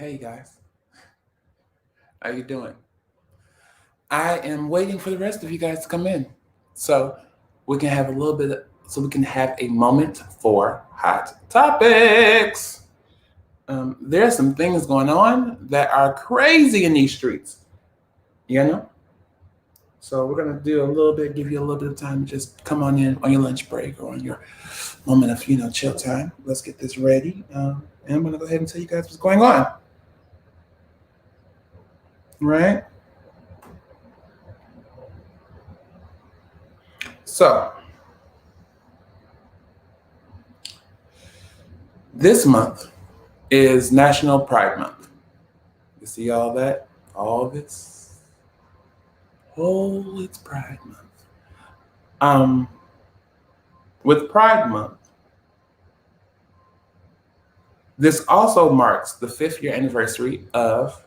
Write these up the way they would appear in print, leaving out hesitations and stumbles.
Hey guys, how you doing? I am waiting for the rest of you guys to come in, so we can have a little bit. So we can have a moment for hot topics. There are some things going on that are crazy in these streets, you know. So we're gonna do a little bit, give you a little bit of time. Just come on in on your lunch break or on your moment of chill time. Let's get this ready, and I'm gonna go ahead and tell you guys what's going on. Right. So this month is National Pride Month. You see all that? All this? Oh, it's Pride Month. Um, with Pride Month, this also marks the 5th year anniversary of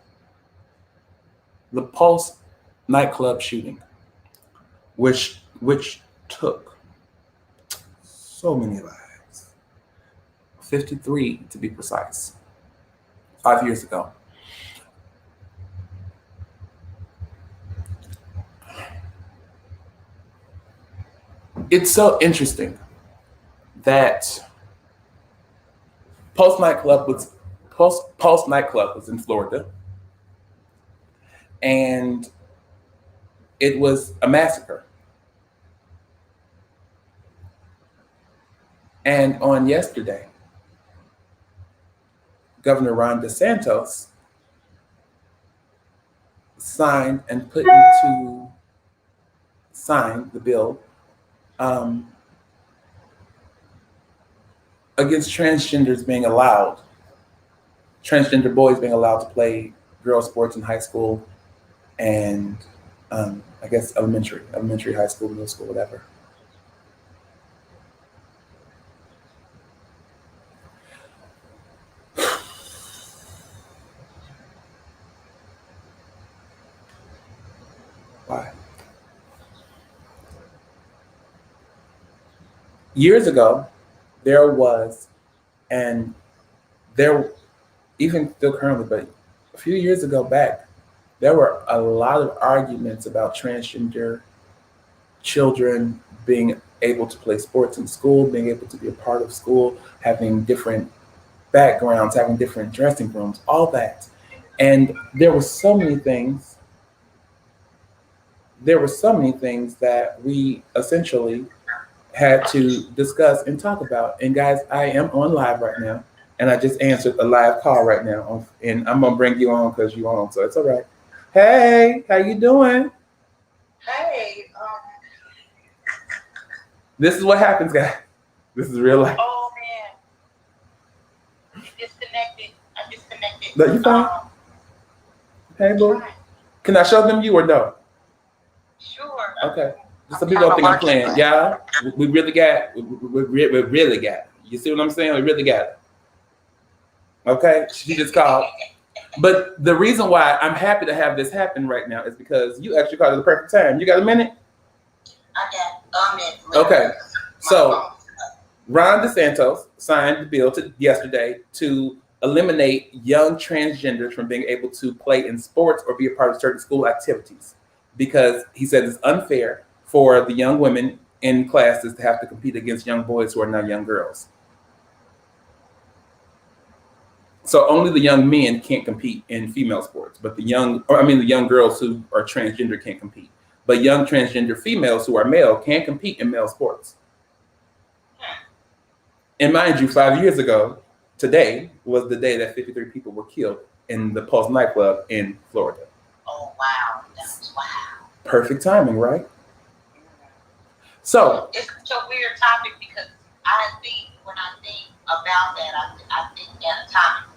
the Pulse nightclub shooting, which took so many lives. 53 to be precise. 5 years ago. It's so interesting that Pulse nightclub was in Florida, and it was a massacre. And on yesterday, Governor Ron DeSantis signed the bill against transgender boys being allowed to play girls' sports in high school and I guess elementary, high school, middle school, whatever. Why? Years ago, there was, and there, even still currently, but a few years ago back, there were a lot of arguments about transgender children being able to play sports in school, being able to be a part of school, having different backgrounds, having different dressing rooms, all that. And there were so many things. There were so many things that we essentially had to discuss and talk about. And guys, I am on live right now, and I just answered a live call right now, and I'm gonna bring you on because you're on, so it's all right. Hey, how you doing? Hey, This is what happens, guys. This is real life. oh man, you disconnected. I disconnected. No, you fine? Hey, boo. Fine. Can I show them you or no? Sure. Okay. Just so people don't think I'm playing. Yeah, we really got. We really got it. You see what I'm saying? We really got it. Okay. She just called. But the reason why I'm happy to have this happen right now is because you actually called at the perfect time. You got a minute? I got a minute. Okay. So Ron DeSantis signed the bill yesterday to eliminate young transgenders from being able to play in sports or be a part of certain school activities, because he said it's unfair for the young women in classes to have to compete against young boys who are now young girls. So only the young men can't compete in female sports, but the young girls who are transgender can't compete. But young transgender females who are male can compete in male sports. And mind you, 5 years ago, today was the day that 53 people were killed in the Pulse nightclub in Florida. Oh wow, that's wow. Perfect timing, right? So It's such a weird topic because when I think about that, I think anatomically.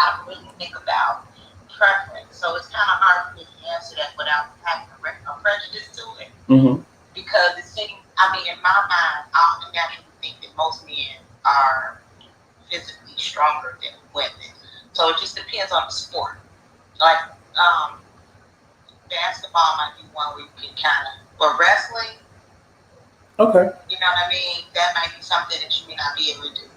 I don't really think about preference, so it's kind of hard for me to answer that without having a prejudice to it. Mm-hmm. Because it seems, in my mind, I automatically think that most men are physically stronger than women. So it just depends on the sport. Like basketball might be one where you can but wrestling, Okay. you know what I mean? That might be something that you may not be able to do.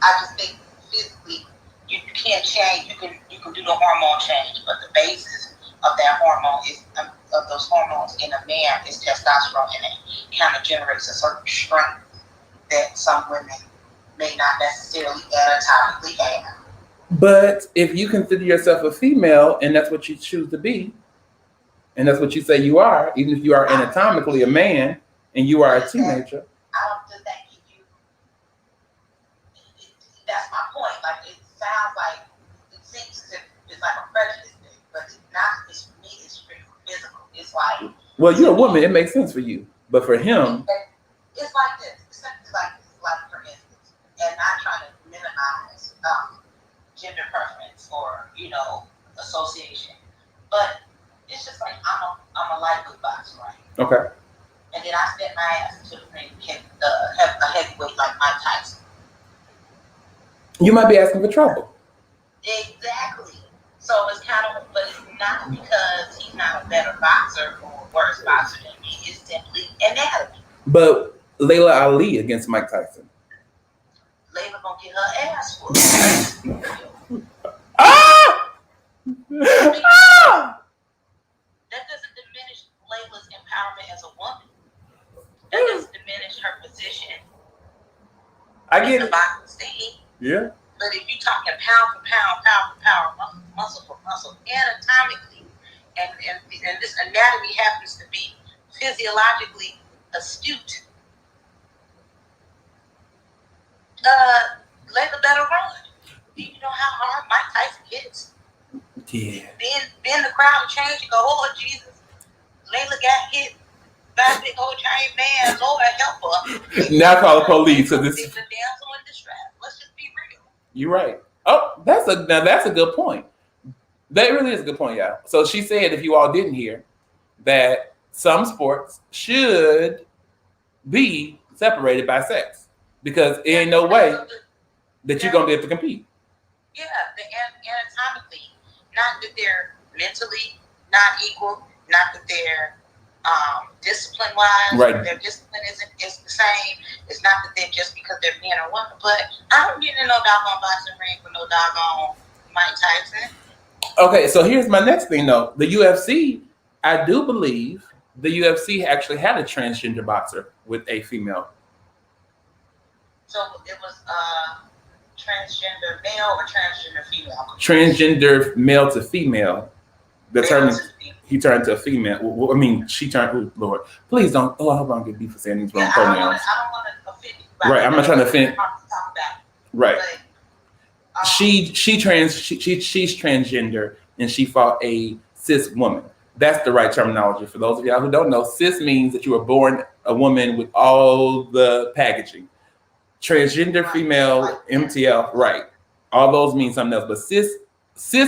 I just think physically you can't change. You can do the hormone change, but the basis of that hormone is of those hormones in a man is testosterone, and it kind of generates a certain strength that some women may not necessarily anatomically have. But if you consider yourself a female and that's what you choose to be, and that's what you say you are, even if you are anatomically a man and you are a teenager. I don't just think that's my point. Like, it sounds like, it seems as if it's like a prejudice thing, but it's not. It's, for me, it's strictly physical. It's like, well, you're a woman, it makes sense for you, but for him, it's like this. It's simply like this. Like, for instance, and not trying to minimize gender preference or association, but it's just like I'm a lightweight boxer, right? Okay. And then I set my ass into the ring and have a heavyweight like Mike Tyson. You might be asking for trouble. Exactly. So it's kind of, but it's not because he's not a better boxer or a worse boxer than me. It's simply anatomy. But Layla Ali against Mike Tyson. Layla gonna get her ass whooped. Ah! Ah! That doesn't diminish Layla's empowerment as a woman. That doesn't diminish her position. I get the it. boxing scene. Yeah. But if you're talking pound for pound, muscle for muscle, anatomically, and this anatomy happens to be physiologically astute, Layla better run. You know how hard Mike Tyson hits? Yeah. Then the crowd change and go, oh, Jesus, Layla got hit by a big old giant man, Lord help her. Now call the police. So this is a damsel in distress. Let's just be real. You're right. Oh, that's a good point. That really is a good point, yeah. So she said, if you all didn't hear, that some sports should be separated by sex because there ain't no way that you're gonna be able to compete. Yeah, anatomically, not that they're mentally not equal, not that they're discipline-wise, right. Their discipline is the same. It's not that they're just because they're men or women, but I don't get in no doggone boxing ring with no doggone Mike Tyson. Okay, so here's my next thing though. The UFC, I do believe the UFC actually had a transgender boxer with a female. So it was transgender male or transgender female? Transgender male to female. He turned to a female. Well, I mean, she turned. Oh, Lord, please don't. Oh, I hope I don't get beat for saying these wrong pronouns. I don't want to offend you. Right, I'm not trying to offend. Right. But, she's transgender and she fought a cis woman. That's the right terminology. For those of y'all who don't know, cis means that you were born a woman with all the packaging. Transgender, female, MTL, right. All those mean something else. But cis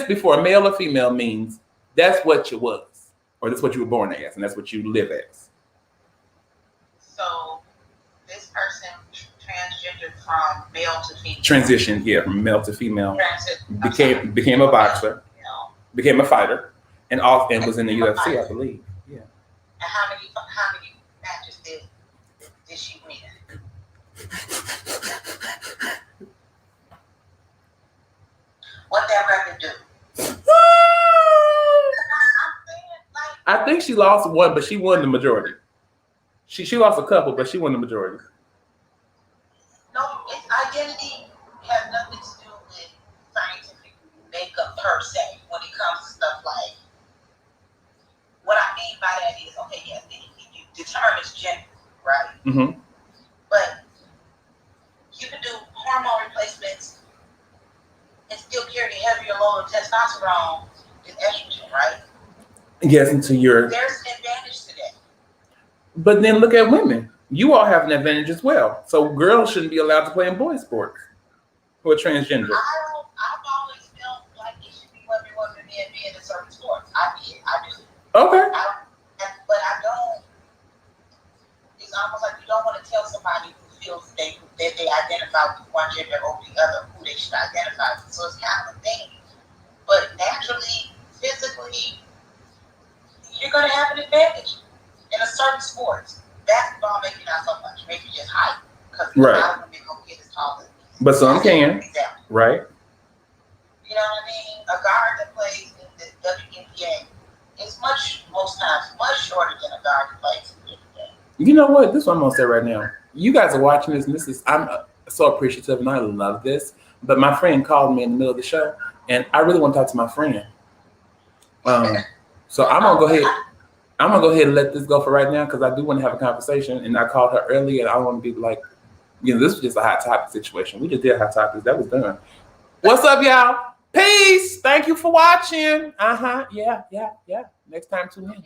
before a male or female means that's what you was, or that's what you were born as, and that's what you live as. So this person transgendered from male to female. Transitioned, yeah, from male to female. Became a boxer, became a fighter, and was in the UFC, I believe. Yeah. And how many matches did she win? What that record do? I think she lost one, but she won the majority. She lost a couple, but she won the majority. No, its identity has nothing to do with scientific makeup per se. When it comes to stuff like, what I mean by that is, okay, yes, it determines gender, right? Mm-hmm. But you can do hormone replacements and still carry heavier load of testosterone than estrogen, right? Yes, there's an advantage to that. But then look at women. You all have an advantage as well. So girls shouldn't be allowed to play in boys' sports who are transgender. I've always felt like it should be women and men being in certain sports. I do. Okay. But I don't. It's almost like you don't want to tell somebody who feels that they identify with one gender over the other who they should identify with. So it's kind of a thing. But naturally, physically, you're going to have an advantage in a certain sports. Basketball, maybe not so much. Maybe just height. Because a lot of women don't get as tall as me. But some can. Exactly. Right. You know what I mean? A guard that plays in the WNBA is most times, much shorter than a guard that plays in the NBA. You know what? This is what I'm gonna say right now. You guys are watching this, and I'm so appreciative, and I love this. But my friend called me in the middle of the show, and I really want to talk to my friend. So I'm gonna go ahead. I'm gonna go ahead and let this go for right now because I do want to have a conversation. And I called her earlier, and I don't want to be like, this was just a hot topic situation. We just did hot topics. That was done. What's up, y'all? Peace. Thank you for watching. Yeah. Next time, tune in.